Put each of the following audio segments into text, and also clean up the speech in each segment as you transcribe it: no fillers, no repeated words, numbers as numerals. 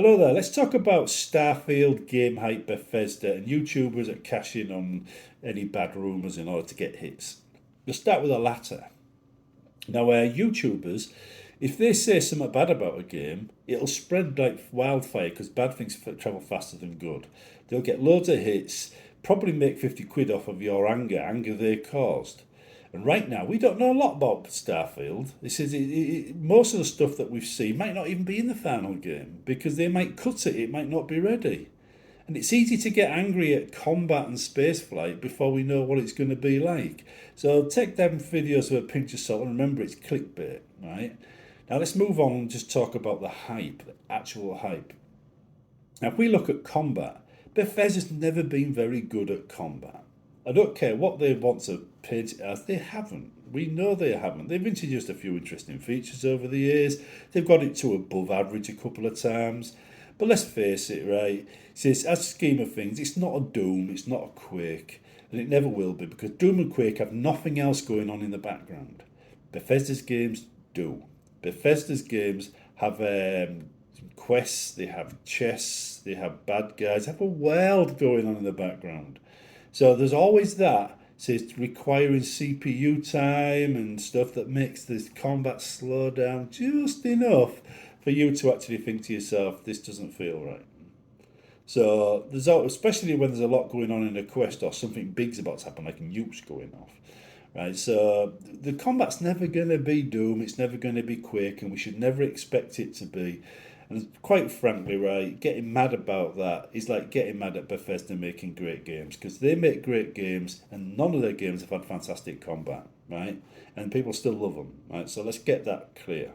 Hello there. Let's talk about Starfield, game hype, Bethesda, and YouTubers that cash in on any bad rumours in order to get hits. We'll start with the latter. Now, YouTubers, if they say something bad about a game, it'll spread like wildfire because bad things travel faster than good. They'll get loads of hits, probably make 50 quid off of your anger they caused. And right now, we don't know a lot about Starfield. Most of the stuff that we've seen might not even be in the final game because they might cut it might not be ready. And it's easy to get angry at combat and spaceflight before we know what it's going to be like. So take them videos with a pinch of salt and remember it's clickbait, right? Now let's move on and just talk about the hype, the actual hype. Now if we look at combat, Bethesda's never been very good at combat. I don't care what they want to paint it as, they haven't. We know they haven't. They've introduced a few interesting features over the years. They've got it to above average a couple of times. But let's face it, right? As a scheme of things, it's not a Doom, it's not a Quake, and it never will be because Doom and Quake have nothing else going on in the background. Bethesda's games do. Bethesda's games have quests, they have chests, they have bad guys, they have a world going on in the background. So there's always that. So it's requiring CPU time and stuff that makes this combat slow down just enough for you to actually think to yourself, this doesn't feel right. So especially when there's a lot going on in a quest or something big's about to happen, like nukes going off. Right, so the combat's never going to be Doom, it's never going to be Quake, and we should never expect it to be. And quite frankly, right, getting mad about that is like getting mad at Bethesda making great games because they make great games and none of their games have had fantastic combat, right? And people still love them, right? So let's get that clear.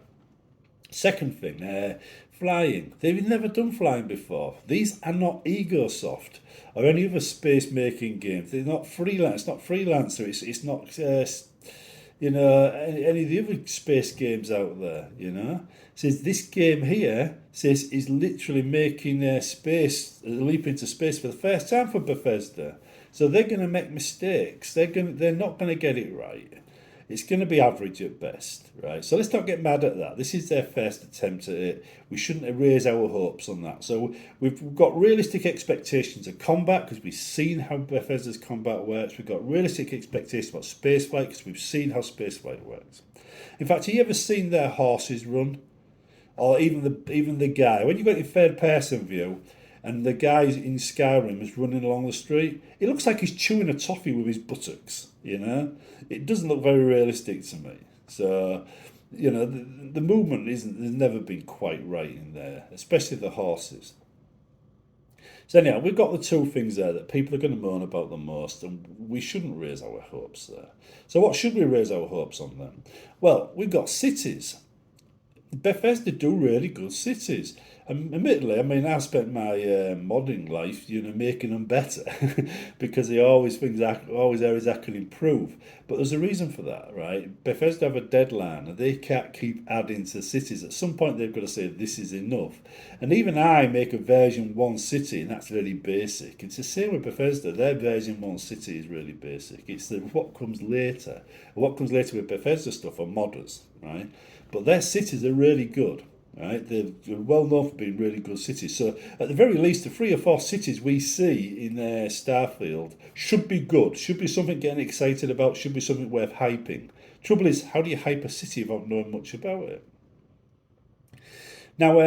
Second thing, flying. They've never done flying before. These are not EgoSoft or any other space making games. They're not freelance. It's not freelancer. It's not any of the other space games out there. Says this game here is literally making a leap into space for the first time for Bethesda. So they're going to make mistakes. They're not going to get it right. It's going to be average at best, right? So let's not get mad at that. This is their first attempt at it. We shouldn't raise our hopes on that. So we've got realistic expectations of combat because we've seen how Bethesda's combat works. We've got realistic expectations about spaceflight because we've seen how spaceflight works. In fact, have you ever seen their horses run? Or even the guy, when you've got your third person view and the guy in Skyrim is running along the street, it looks like he's chewing a toffee with his buttocks, It doesn't look very realistic to me. So, the movement has never been quite right in there, especially the horses. So anyhow, we've got the two things there that people are going to moan about the most, and we shouldn't raise our hopes there. So what should we raise our hopes on then? Well, we've got cities. Bethesda do really good cities. Admittedly, I mean, I spent my modding life, making them better because they always areas I can improve. But there's a reason for that, right? Bethesda have a deadline and they can't keep adding to cities. At some point, they've got to say this is enough. And even I make a version 1 city, and that's really basic. It's the same with Bethesda. Their version 1 city is really basic. It's what comes later. What comes later with Bethesda stuff are modders, right? But their cities are really good, right? They're well known for being really good cities. So at the very least, the 3 or 4 cities we see in Starfield should be good, should be something getting excited about, should be something worth hyping. Trouble is, how do you hype a city without knowing much about it? Now,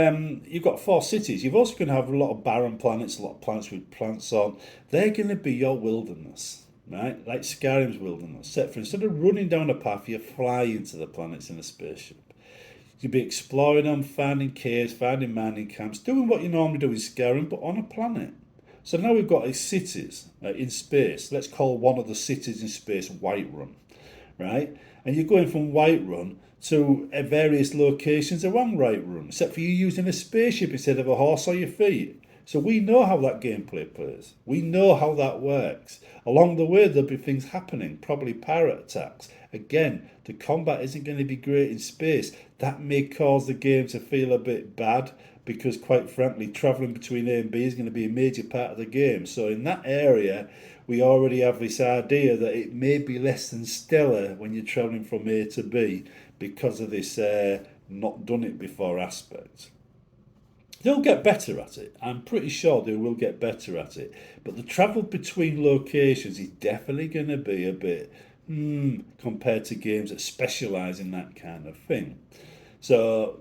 you've got 4 cities. You've also going to have a lot of barren planets, a lot of planets with plants on. They're going to be your wilderness, right? Like Skyrim's wilderness. Except for instead of running down a path, you fly into the planets in a spaceship. You'd be exploring them, finding caves, finding mining camps, doing what you normally do in Skyrim, but on a planet. So now we've got these cities in space. Let's call one of the cities in space Whiterun, right? And you're going from Whiterun to various locations around Whiterun, except for you using a spaceship instead of a horse or your feet. So we know how that gameplay plays. We know how that works. Along the way, there'll be things happening, probably pirate attacks. Again, the combat isn't going to be great in space. That may cause the game to feel a bit bad because, quite frankly, travelling between A and B is going to be a major part of the game. So in that area, we already have this idea that it may be less than stellar when you're travelling from A to B because of this not done it before aspect. They'll get better at it. I'm pretty sure they will get better at it. But the travel between locations is definitely going to be a bit compared to games that specialise in that kind of thing. So,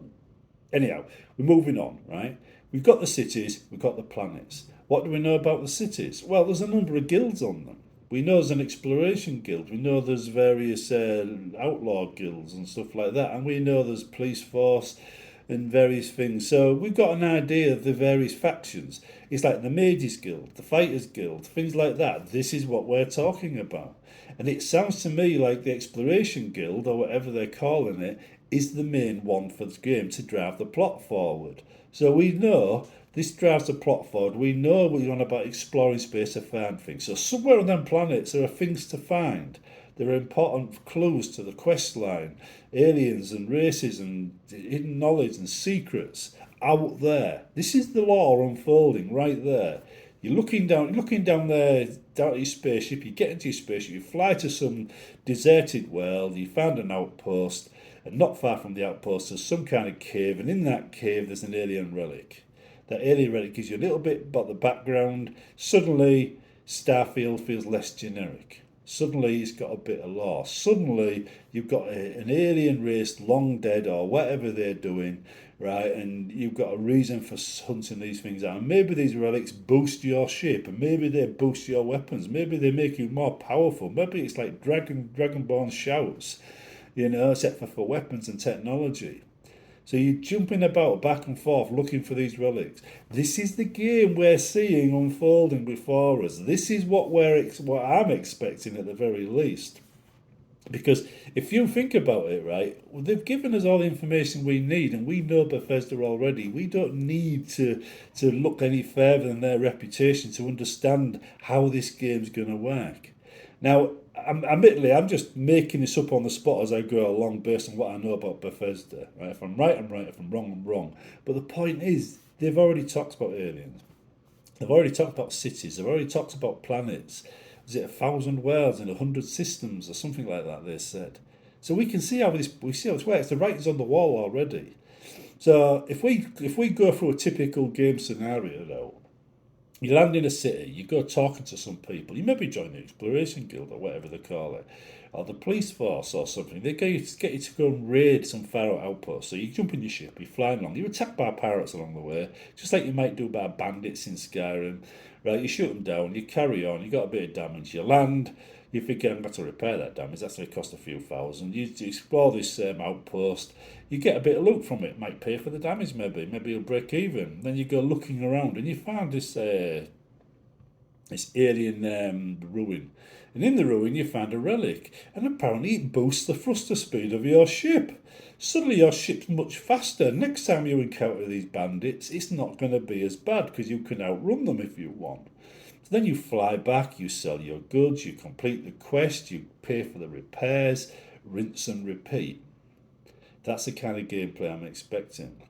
anyhow, we're moving on, right? We've got the cities, we've got the planets. What do we know about the cities? Well, there's a number of guilds on them. We know there's an exploration guild. We know there's various outlaw guilds and stuff like that. And we know there's police force and various things. So we've got an idea of the various factions. It's like the Mages Guild, the Fighters Guild, things like that. This is what we're talking about. And it sounds to me like the Exploration Guild, or whatever they're calling it, is the main one for the game to drive the plot forward. So we know this drives the plot forward. We know what you're on about exploring space to find things. So somewhere on them planets there are things to find. There are important clues to the quest line, aliens and races and hidden knowledge and secrets out there. This is the lore unfolding right there. You're looking down there, down to your spaceship. You get into your spaceship. You fly to some deserted world. You find an outpost, and not far from the outpost there's some kind of cave, and in that cave there's an alien relic. That alien relic gives you a little bit about the background. Suddenly, Starfield feels less generic. Suddenly, it's got a bit of lore. Suddenly, you've got an alien race long dead or whatever they're doing, right? And you've got a reason for hunting these things out. And maybe these relics boost your ship, and maybe they boost your weapons. Maybe they make you more powerful. Maybe it's like Dragonborn shouts, except for weapons and technology. So you're jumping about back and forth looking for these relics. This is the game we're seeing unfolding before us. This is what I'm expecting at the very least. Because if you think about it, right, well, they've given us all the information we need, and we know Bethesda already. We don't need to look any further than their reputation to understand how this game's going to work. Now, admittedly, I'm just making this up on the spot as I go along based on what I know about Bethesda. Right? If I'm right, I'm right. If I'm wrong, I'm wrong. But the point is, they've already talked about aliens. They've already talked about cities. They've already talked about planets. Was it 1,000 worlds and 100 systems or something like that? They said. So we can see how this works. The writing's on the wall already. So if we go through a typical game scenario though, you land in a city, you go talking to some people, you maybe join the Exploration Guild or whatever they call it, or the police force or something. They get you to go and raid some far out outpost. So you jump in your ship, you're flying along, you're attacked by pirates along the way, just like you might do by bandits in Skyrim. Right, you shoot them down, you carry on, you got a bit of damage, you land, you think I'm going to repair that damage, that's going to cost a few thousand. You explore this outpost, you get a bit of loot from it, might pay for the damage maybe you'll break even. Then you go looking around and you find this alien ruin. And in the ruin you find a relic, and apparently it boosts the thruster speed of your ship. Suddenly your ship's much faster. Next time you encounter these bandits, it's not going to be as bad because you can outrun them if you want. So then you fly back, you sell your goods, you complete the quest, you pay for the repairs, rinse and repeat. That's the kind of gameplay I'm expecting.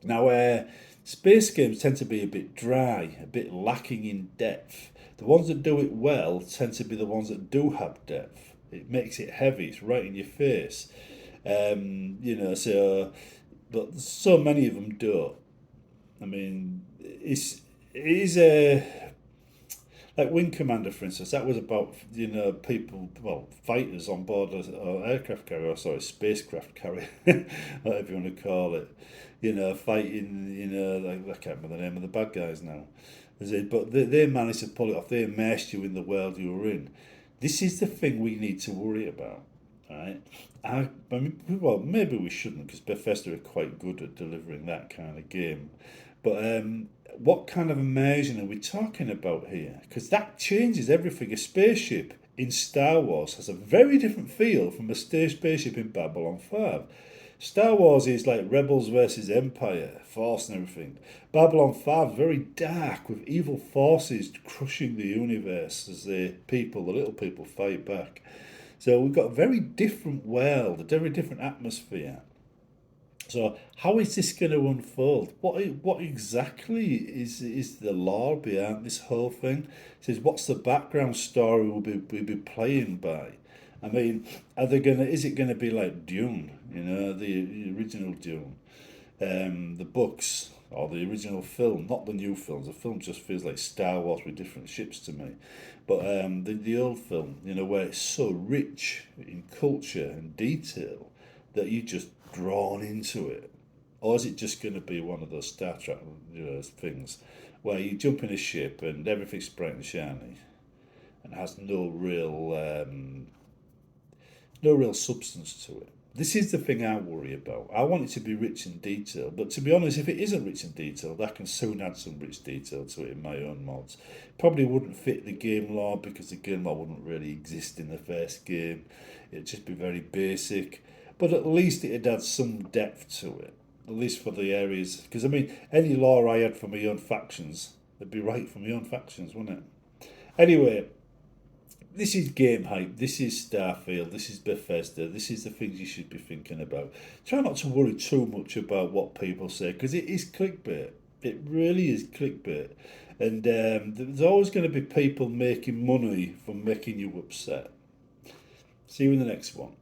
Now, space games tend to be a bit dry, a bit lacking in depth. The ones that do it well tend to be the ones that do have depth. It makes it heavy, it's right in your face. But so many of them don't. I mean, it is a like Wing Commander, for instance. That was about people, well, fighters on board or aircraft carrier, or sorry, spacecraft carrier, whatever you want to call it. Fighting. Like, I can't remember the name of the bad guys now. But they managed to pull it off. They immersed you in the world you were in. This is the thing we need to worry about, right? Well, maybe we shouldn't because Bethesda are quite good at delivering that kind of game. But what kind of immersion are we talking about here? Because that changes everything. A spaceship in Star Wars has a very different feel from a spaceship in Babylon 5. Star Wars is like Rebels versus Empire, Force and everything. Babylon 5 is very dark with evil forces crushing the universe as the little people fight back. So we've got a very different world, a very different atmosphere. So how is this going to unfold? What exactly is the lore behind this whole thing? It says what's the background story we'll be playing by? I mean, is it gonna be like Dune? The original Dune, the books, or the original film, not the new films. The film just feels like Star Wars with different ships to me. But the old film, where it's so rich in culture and detail that you're just drawn into it. Or is it just going to be one of those Star Trek things where you jump in a ship and everything's bright and shiny and has no real substance to it? This is the thing I worry about. I want it to be rich in detail, but to be honest, if it isn't rich in detail, I can soon add some rich detail to it in my own mods. Probably wouldn't fit the game lore because the game lore wouldn't really exist in the first game. It'd just be very basic, but at least it'd add some depth to it. At least for the areas, because I mean, any lore I had for my own factions, it'd be right for my own factions, wouldn't it? Anyway, this is game hype. This is Starfield. This is Bethesda. This is the things you should be thinking about. Try not to worry too much about what people say because it is clickbait. It really is clickbait. And there's always going to be people making money from making you upset. See you in the next one.